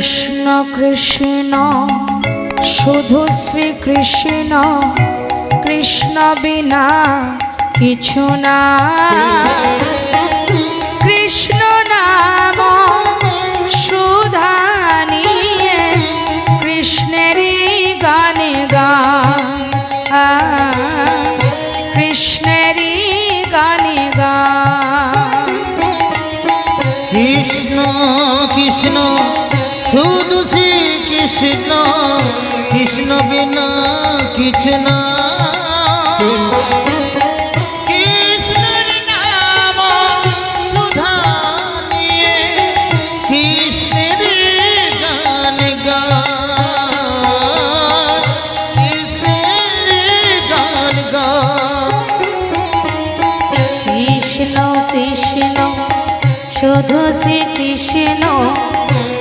কৃষ্ণ কৃষ্ণ শুধু শ্রী কৃষ্ণ, কৃষ্ণ বিনা কিছু না। কৃষ্ণ নাম সুধা নিয়ে কৃষ্ণেরই গানে গান, কৃষ্ণেরই গানে গান। কৃষ্ণ কৃষ্ণ শুধু শ্রী কৃষ্ণ, কৃষ্ণ বিনা কিছু না। কৃষ্ণের নাম সুধা নিয়ে কৃষ্ণের গান গান, কৃষ্ণের গান গান। কৃষ্ণ কৃষ্ণ শুধু শ্রী